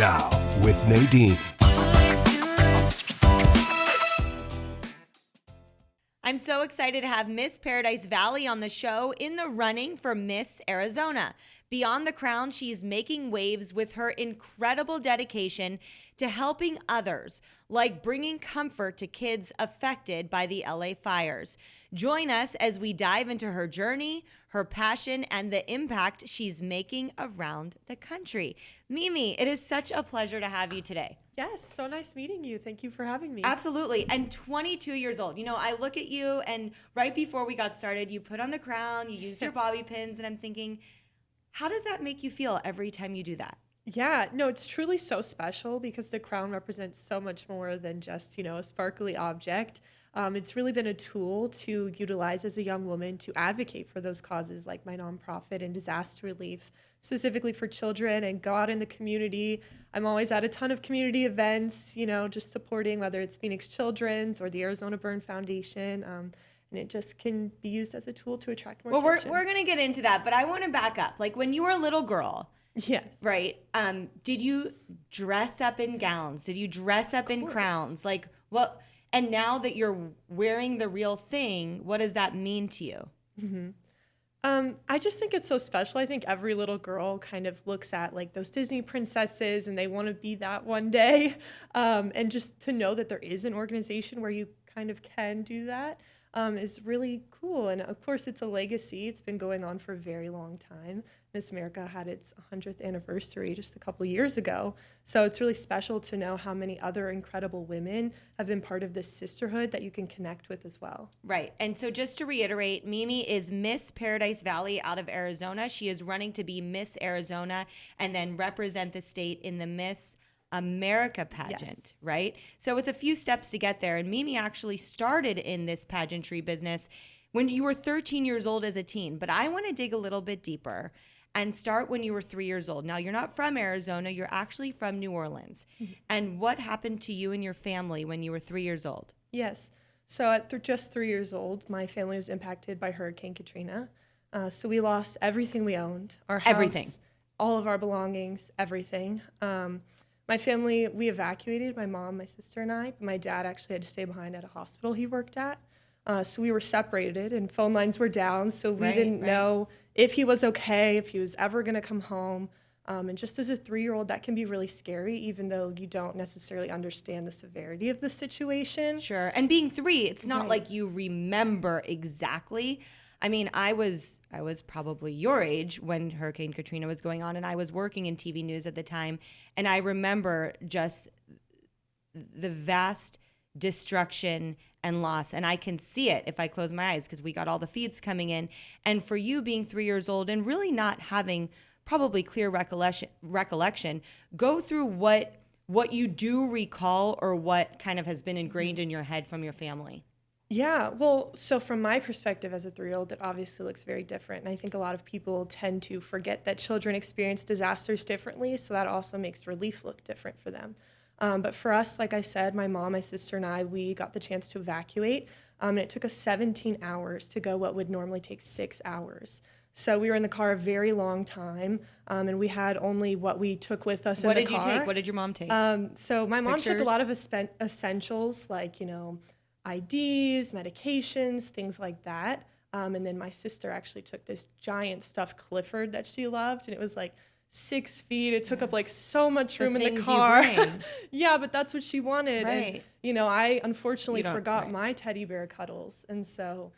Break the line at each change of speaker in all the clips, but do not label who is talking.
Now with Nadine.
I'm so excited to have Miss Paradise Valley on the show in the running for Miss Arizona. Beyond the crown, she's making waves with her incredible dedication to helping others, like bringing comfort to kids affected by the LA fires. Join us as we dive into her journey, her passion, and the impact she's making around the country. Mimi, it is such a pleasure to have you today.
Yes, so nice meeting you. Thank you for having me.
Absolutely. And 22 years old. You know, I look at you and right before we got started, you put on the crown, you used your bobby pins, and I'm thinking, how does that make you feel every time you do that?
Yeah, no, it's truly so special because the crown represents so much more than just, a sparkly object. It's really been a tool to utilize as a young woman to advocate for those causes like my nonprofit and disaster relief, specifically for children, and go out in the community. I'm always at a ton of community events, just supporting whether it's Phoenix Children's or the Arizona Burn Foundation. And it just can be used as a tool to attract more attention.
We're going to get into that, but I want to back up. Like when you were a little girl,
yes,
right? Did you dress up in gowns? Did you dress up in crowns? Like what? And now that you're wearing the real thing, what does that mean to you?
Mm-hmm. I just think it's so special. I think every little girl kind of looks at like those Disney princesses and they want to be that one day. And just to know that there is an organization where you kind of can do that is really cool. And of course, it's a legacy. It's been going on for a very long time. Miss America had its 100th anniversary just a couple years ago. So it's really special to know how many other incredible women have been part of this sisterhood that you can connect with as well.
Right. And so just to reiterate, Mimi is Miss Paradise Valley out of Arizona. She is running to be Miss Arizona and then represent the state in the Miss America pageant,
yes.
Right? So it's a few steps to get there. And Mimi actually started in this pageantry business when you were 13 years old as a teen. But I want to dig a little bit deeper and start when you were 3 years old. Now, you're not from Arizona. You're actually from New Orleans. Mm-hmm. And what happened to you and your family when you were 3 years old?
Yes. So at just 3 years old, my family was impacted by Hurricane Katrina. So we lost everything we owned, our house,
everything,
all of our belongings, everything. My family, we evacuated, my mom, my sister, and I. But my dad actually had to stay behind at a hospital he worked at. So we were separated and phone lines were down. So we didn't know if he was okay, if he was ever going to come home. And just as a 3-year-old, that can be really scary, even though you don't necessarily understand the severity of the situation.
Sure. And being 3, it's not like you remember exactly. I mean, I was probably your age when Hurricane Katrina was going on, and I was working in TV news at the time. And I remember just the vast destruction and loss. And I can see it if I close my eyes because we got all the feeds coming in. And for you being 3 years old and really not having probably clear recollection, go through what you do recall or what kind of has been ingrained in your head from your family.
Yeah, well, so from my perspective as a 3-year-old, it obviously looks very different. And I think a lot of people tend to forget that children experience disasters differently, so that also makes relief look different for them. But for us, like I said, my mom, my sister, and I, we got the chance to evacuate. And it took us 17 hours to go what would normally take 6 hours. So we were in the car a very long time, and we had only what we took with us in the car.
What did you take? What did your mom take?
So my mom took a
Pictures?
lot of essentials like, IDs, medications, things like that. And then my sister actually took this giant stuffed Clifford that she loved, and it was like 6 feet. It took up like so much room in the car. Yeah, but that's what she wanted.
Right.
And, I unfortunately forgot my teddy bear cuddles. And so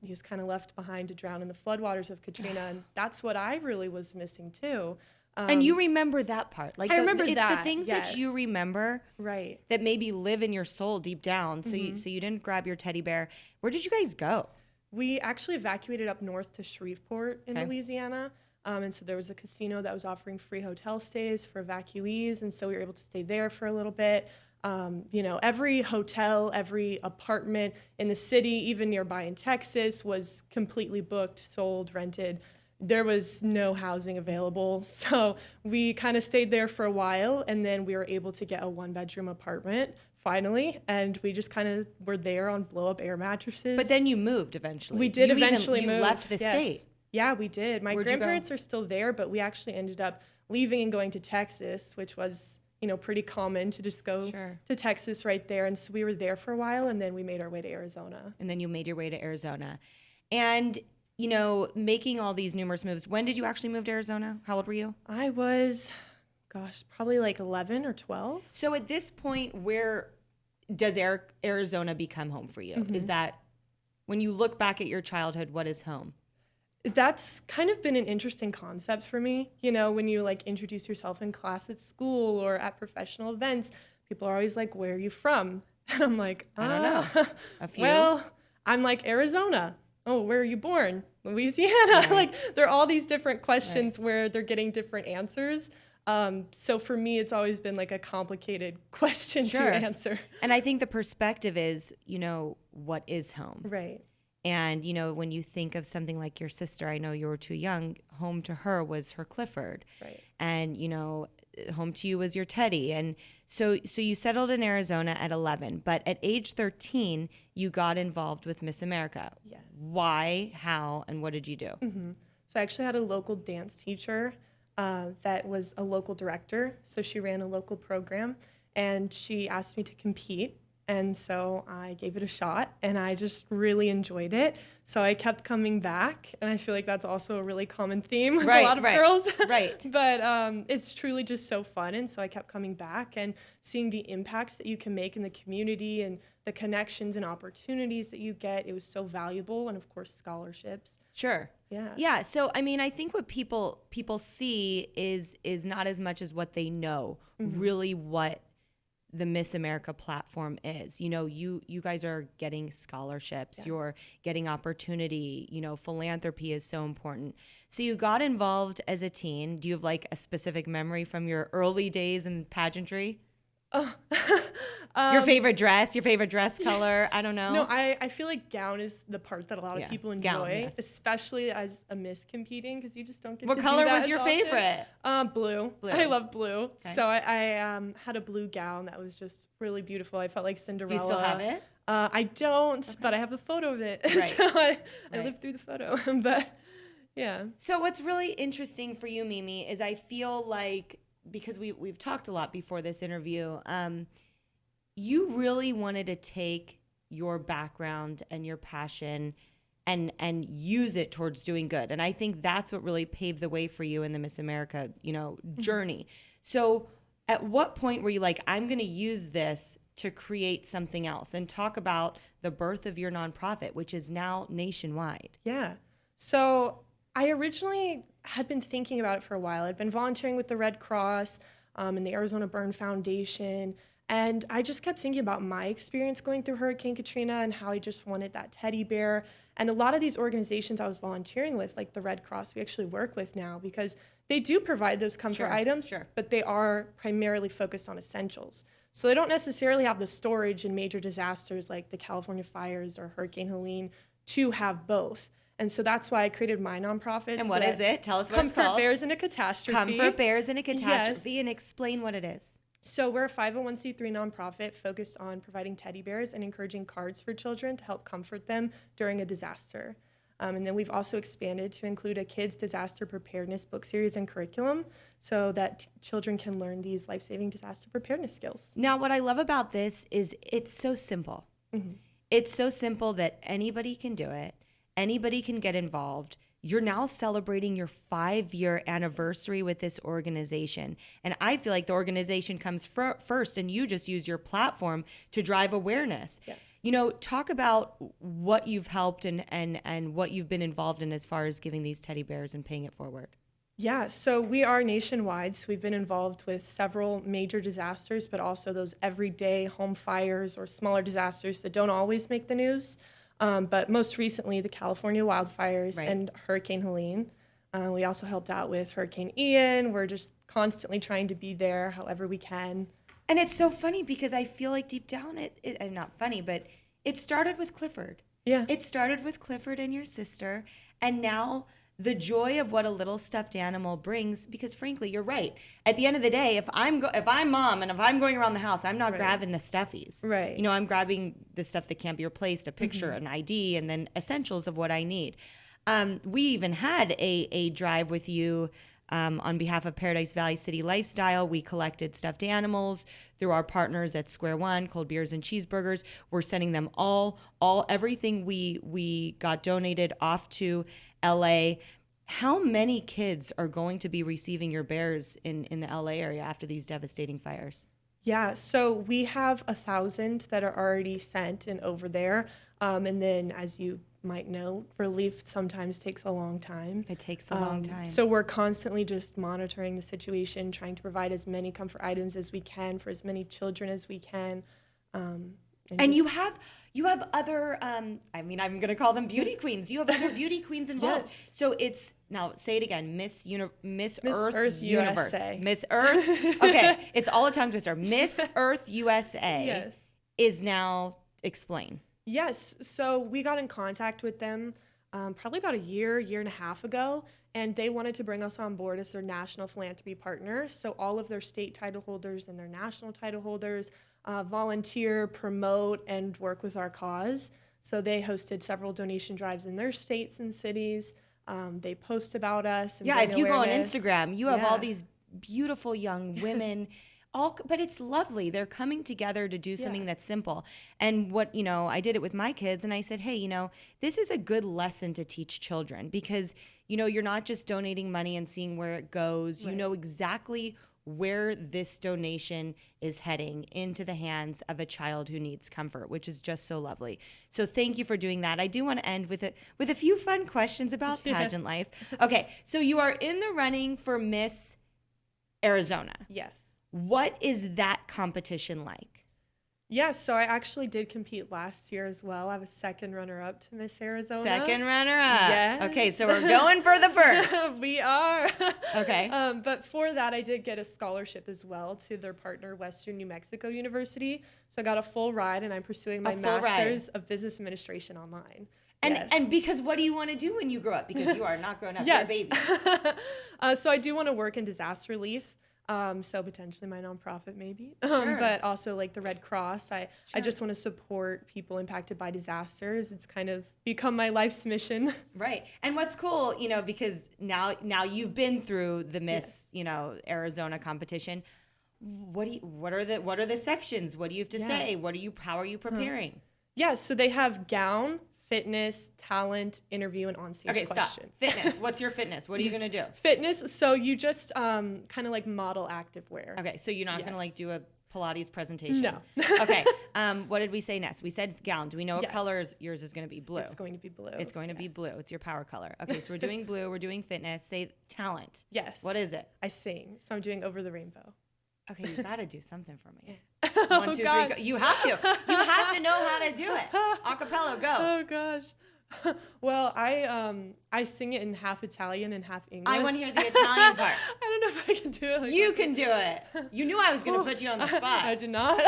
he was kind of left behind to drown in the floodwaters of Katrina. And that's what I really was missing too.
And you remember that part. Like
I remember
it's
that.
the things that you remember that maybe live in your soul deep down. So you didn't grab your teddy bear. Where did you guys go?
We actually evacuated up north to Shreveport in Louisiana. And so there was a casino that was offering free hotel stays for evacuees. And so we were able to stay there for a little bit. Every hotel, every apartment in the city, even nearby in Texas, was completely booked, sold, rented. There was no housing available. So we kind of stayed there for a while, and then we were able to get a 1-bedroom apartment finally, and we just kind of were there on blow-up air mattresses.
But then you moved eventually.
We did eventually move.
You left the state.
Yeah, we did. My
Where'd you go?
grandparents are still there, but we actually ended up leaving and going to Texas, which was, pretty common to just go to Texas right there. And so we were there for a while, and then we made our way to Arizona.
And then you made your way to Arizona. And, making all these numerous moves. When did you actually move to Arizona? How old were you?
I was, probably like 11 or 12.
So at this point, where does Arizona become home for you?
Mm-hmm.
Is that, when you look back at your childhood, what is home?
That's kind of been an interesting concept for me. When you like introduce yourself in class at school or at professional events, people are always like, where are you from? And I'm like,
I don't know. A few?
Well, I'm like, Arizona. Oh, where are you born? Louisiana.
Right.
Like, there are all these different questions where they're getting different answers. So for me, it's always been like a complicated question to answer.
And I think the perspective is, what is home?
Right.
And, when you think of something like your sister, I know you were too young, home to her was her Clifford.
Right.
And, home to you was your Teddy. And so you settled in Arizona at 11, but at age 13, you got involved with Miss America.
Yes.
Why, how, and what did you do?
Mm-hmm. So I actually had a local dance teacher that was a local director. So she ran a local program, and she asked me to compete. And so I gave it a shot, and I just really enjoyed it. So I kept coming back, and I feel like that's also a really common theme with a lot of girls.
Right.
But it's truly just so fun, and so I kept coming back and seeing the impact that you can make in the community and the connections and opportunities that you get. It was so valuable, and of course scholarships.
Sure.
Yeah.
Yeah. So I think what people see is not as much as what they know. Mm-hmm. Really, what the Miss America platform is. You guys are getting scholarships, you're getting opportunity, philanthropy is so important. So you got involved as a teen. Do you have like a specific memory from your early days in pageantry?
Oh.
Your favorite dress color? I don't know.
No, I feel like gown is the part that a lot of people enjoy,
gown,
especially as a Miss competing, because you just don't get
what
to
color
do that
was your
often.
favorite?
Blue. I love blue. Okay. So I had a blue gown that was just really beautiful. I felt like Cinderella.
Do you still have it?
I don't, but I have a photo of it.
Right.
So I lived through the photo. But yeah.
So what's really interesting for you, Mimi, is I feel like, because we've talked a lot before this interview, you really wanted to take your background and your passion and use it towards doing good. And I think that's what really paved the way for you in the Miss America, journey. So at what point were you like, I'm going to use this to create something else? And talk about the birth of your nonprofit, which is now nationwide.
Yeah. So I originally had been thinking about it for a while. I'd been volunteering with the Red Cross and the Arizona Burn Foundation. And I just kept thinking about my experience going through Hurricane Katrina and how I just wanted that teddy bear. And a lot of these organizations I was volunteering with, like the Red Cross, we actually work with now, because they do provide those comfort items, but they are primarily focused on essentials. So they don't necessarily have the storage in major disasters like the California fires or Hurricane Helene to have both. And so that's why I created my nonprofit.
And what is it? Tell us what it's called.
Comfort Bears in a Catastrophe.
Comfort Bears in a Catastrophe. Yes. And explain what it is.
So we're a 501c3 nonprofit focused on providing teddy bears and encouraging cards for children to help comfort them during a disaster. And then we've also expanded to include a kids disaster preparedness book series and curriculum so that children can learn these life-saving disaster preparedness skills.
Now, what I love about this is it's so simple. Mm-hmm. It's so simple that anybody can do it. Anybody can get involved. You're now celebrating your 5-year anniversary with this organization. And I feel like the organization comes first, and you just use your platform to drive awareness. Yes. Talk about what you've helped and what you've been involved in as far as giving these teddy bears and paying it forward.
Yeah, so we are nationwide. So we've been involved with several major disasters, but also those everyday home fires or smaller disasters that don't always make the news. But most recently, the California wildfires and Hurricane Helene. We also helped out with Hurricane Ian. We're just constantly trying to be there however we can.
And it's so funny because I feel like deep down, it not funny, but it started with Clifford.
Yeah.
It started with Clifford and your sister. And now the joy of what a little stuffed animal brings, because frankly, you're right. At the end of the day, if I'm mom and if I'm going around the house, I'm not grabbing the stuffies.
Right.
I'm grabbing the stuff that can't be replaced, a picture, an ID, and then essentials of what I need. We even had a drive with you on behalf of Paradise Valley City Lifestyle. We collected stuffed animals through our partners at Square One, Cold Beers and Cheeseburgers. We're sending them everything we got donated off to LA. How many kids are going to be receiving your bears in the LA area after these devastating fires?
Yeah, so we have 1,000 that are already sent and over there. And then, as you might know, relief sometimes takes a long time.
It takes a long time.
So we're constantly just monitoring the situation, trying to provide as many comfort items as we can for as many children as we can.
And you have other, I'm going to call them beauty queens. You have other beauty queens involved.
Yes.
So it's, now say it again, Miss Earth Universe.
USA.
Miss Earth. Okay, it's all a tongue twister. Miss Earth USA
Yes.
is now, explain.
Yes. So we got in contact with them probably about a year and a half ago, and they wanted to bring us on board as their national philanthropy partner. So all of their state title holders and their national title holders volunteer, promote, and work with our cause. So they hosted several donation drives in their states and cities. They post about us. And
Yeah,
bring
if you go on
awareness.
Instagram, you have all these beautiful young women. But it's lovely. They're coming together to do something that's simple. And what, I did it with my kids and I said, hey, this is a good lesson to teach children because, you're not just donating money and seeing where it goes. Right. You know exactly where this donation is heading into the hands of a child who needs comfort, which is just so lovely. So thank you for doing that. I do want to end with a few fun questions about pageant life. Okay, so you are in the running for Miss Arizona.
Yes.
What is that competition like?
Yes, so I actually did compete last year as well. I was second runner-up to Miss Arizona.
Second runner-up.
Yes.
Okay, so we're going for the first.
We are.
Okay.
But for that, I did get a scholarship as well to their partner, Western New Mexico University. So I got a full ride, and I'm pursuing my master's of business administration online.
And because what do you want to do when you grow up? Because you are not grown up,
yes.
You're a baby.
So I do want to work in disaster relief. So potentially my nonprofit maybe,
Sure.
but also like the Red Cross. I just want to support people impacted by disasters. It's kind of become my life's mission.
Right. And what's cool, because now you've been through the Miss, Arizona competition. What are the sections? What do you have to say? How are you preparing?
Yes. So they have gown, fitness, talent, interview, and onstage question.
Stop. Fitness. What's your fitness? What are you going to do?
Fitness. So you just kind of like model activewear.
Okay. So you're not going to like do a Pilates presentation?
No.
Okay. What did we say next? We said gown. Do we know what color yours is going to be? Blue.
It's going to be blue.
It's going to be blue. It's your power color. Okay. So we're doing blue. We're doing fitness. Say talent.
Yes.
What is it?
I sing. So I'm doing Over the Rainbow.
Okay, you got to do something for me.
Yeah.
1, 2, 3, go. You have to. You have to know how to do it. Acapella, go.
Oh gosh. Well, I sing it in half Italian and half English.
I want to hear the Italian part.
I don't know if I can do it. Like
you can do it. You knew I was going to put you on the spot.
I did not.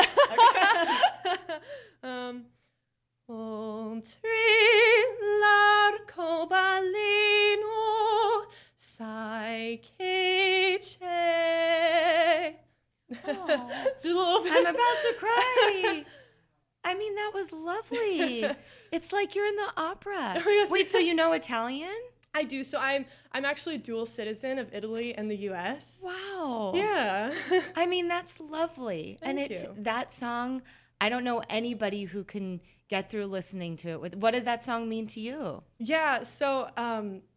Oltre l'arcobaleno sai che c'è. Just a little bit.
I'm about to cry. I mean, that was lovely. It's like you're in the opera.
Oh, yes.
Wait, so you know Italian?
I do. So I'm actually a dual citizen of Italy and the U.S.
Wow.
Yeah.
I mean, that's lovely.
Thank you.
That song, I don't know anybody who can get through listening to it. What does that song mean to you?
Yeah. So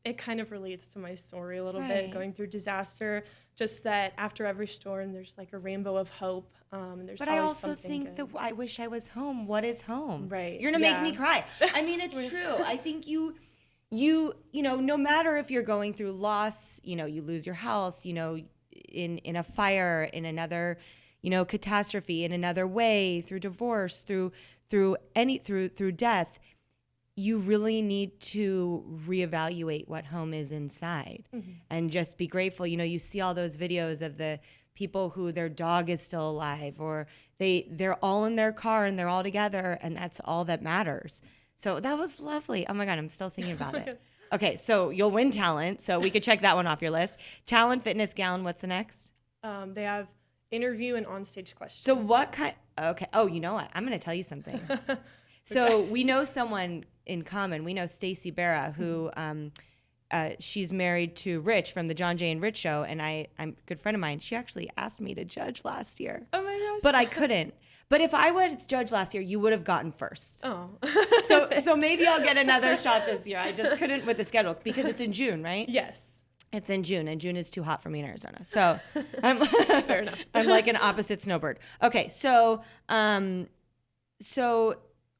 it kind of relates to my story a little bit, going through disaster. Just that after every storm, there's like a rainbow of hope. And there's
but I also think that I wish I was home. What is home?
Right.
You're gonna make me cry. I mean, it's true. I think you know, no matter if you're going through loss, you lose your house, in a fire, in another, catastrophe, in another way, through divorce, through death, you really need to reevaluate what home is inside and just be grateful. You see all those videos of the people who their dog is still alive, or they're all in their car and they're all together, and that's all that matters. So that was lovely. Oh my God, I'm still thinking about it. Okay, so you'll win talent, so we could check that one off your list. Talent, fitness, gown, what's the next?
They have interview and onstage question.
So what kind, okay, oh, you know what? I'm gonna tell you something. So we know someone in common. We know Stacey Barra, who she's married to Rich from the John Jay and Rich show, and I'm a good friend of mine. She actually asked me to judge last year.
Oh my gosh.
But I couldn't. But if I was judged last year, you would have gotten first.
Oh.
So maybe I'll get another shot this year. I just couldn't with the schedule because it's in June, right?
Yes.
It's in June, and June is too hot for me in Arizona. So
Fair enough.
I'm like an opposite snowbird. Okay, so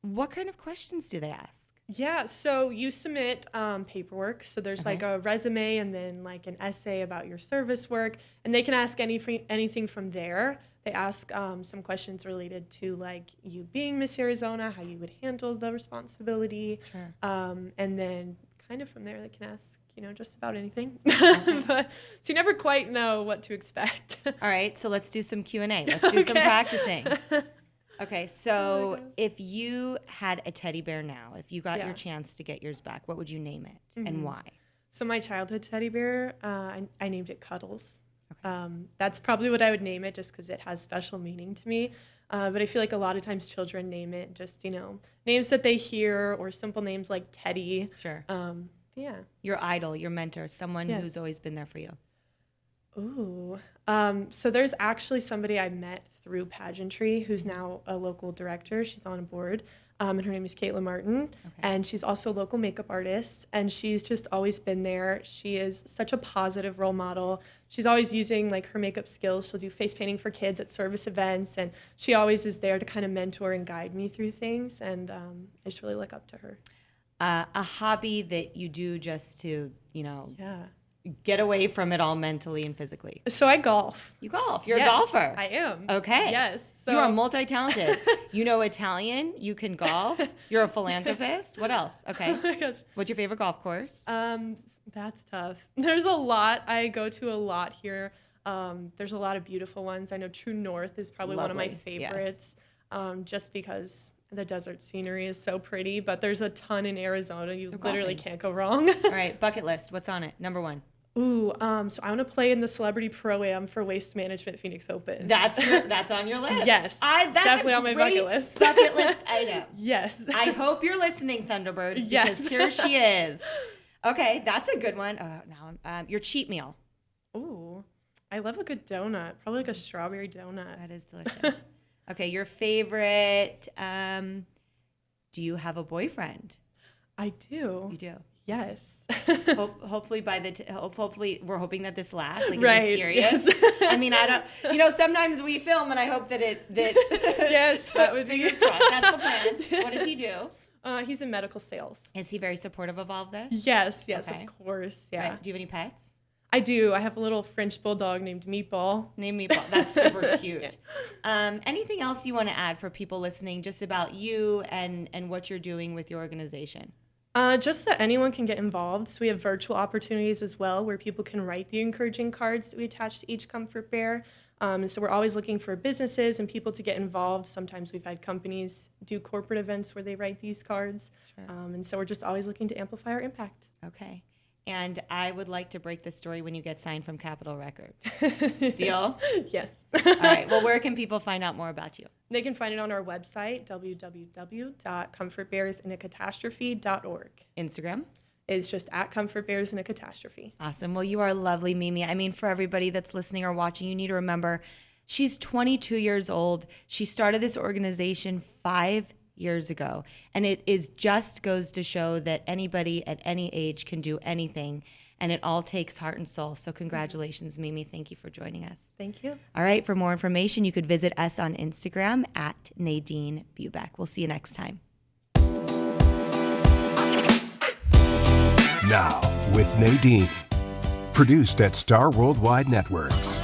what kind of questions do they ask?
Yeah, so you submit paperwork. So there's like a resume and then like an essay about your service work, and they can ask anything from there. They ask some questions related to like you being Miss Arizona, how you would handle the responsibility,
Sure.
And then kind of from there they can ask just about anything. So you never quite know what to expect.
All right, so let's do some Q&A. Let's do some practicing. Okay, so if you had a teddy bear now, if you got your chance to get yours back, what would you name it and why?
So my childhood teddy bear, I named it Cuddles. Okay. That's probably what I would name it just because it has special meaning to me. But I feel like a lot of times children name it just, names that they hear or simple names like Teddy.
Sure.
Yeah.
Your idol, your mentor, someone who's always been there for you.
Ooh. So there's actually somebody I met through pageantry who's now a local director. She's on a board. And her name is Caitlin Martin. Okay. And she's also a local makeup artist. And she's just always been there. She is such a positive role model. She's always using like her makeup skills. She'll do face painting for kids at service events. And she always is there to kind of mentor and guide me through things. And I just really look up to her.
A hobby that you do just to, get away from it all mentally and physically.
So I golf.
You golf. You're a golfer.
I am.
Okay.
Yes. So
you are multi-talented. You know Italian. You can golf. You're a philanthropist. What else? Okay.
Oh my gosh.
What's your favorite golf course?
That's tough. There's a lot. I go to a lot here. There's a lot of beautiful ones. I know True North is probably one of my favorites, just because the desert scenery is so pretty. But there's a ton in Arizona. You literally can't go wrong.
All right. Bucket list. What's on it? Number one.
Ooh, so I want to play in the Celebrity Pro-Am for Waste Management Phoenix Open.
That's on your list.
Yes,
that's
definitely on my bucket list.
Bucket list item.
Yes.
I hope you're listening, Thunderbirds, because here she is. Okay, that's a good one. Now your cheat meal.
Ooh, I love a good donut. Probably like a strawberry donut.
That is delicious. Okay, your favorite. Do you have a boyfriend?
I do.
You do.
Yes.
Hopefully hopefully we're hoping that this lasts. Like,
right.
Is it serious?
Yes.
I mean, I don't. Sometimes we film, and I hope that
yes, that would be
fingers crossed. That's the plan. What does he do?
He's in medical sales.
Is he very supportive of all of this?
Yes,
Okay.
of course. Yeah.
Right. Do you have any pets?
I do. I have a little French bulldog named Meatball.
That's super cute. Anything else you want to add for people listening, just about you and what you're doing with your organization?
Just that anyone can get involved. So we have virtual opportunities as well where people can write the encouraging cards that we attach to each comfort bear. And so we're always looking for businesses and people to get involved. Sometimes we've had companies do corporate events where they write these cards. Sure. And so we're just always looking to amplify our impact.
Okay. And I would like to break the story when you get signed from Capitol Records. Deal?
Yes.
All right. Well, where can people find out more about you?
They can find it on our website, www.comfortbearsinacatastrophe.org.
Instagram?
Is just at Comfort Bears in a Catastrophe.
Awesome. Well, you are lovely, Mimi. I mean, for everybody that's listening or watching, you need to remember she's 22 years old. She started this organization 5 years ago. And it is just goes to show that anybody at any age can do anything. And it all takes heart and soul. So congratulations, Mimi. Thank you for joining us.
Thank you.
All right. For more information, you could visit us on Instagram at Nadine Bubeck. We'll see you next time.
Now with Nadine. Produced at Star Worldwide Networks.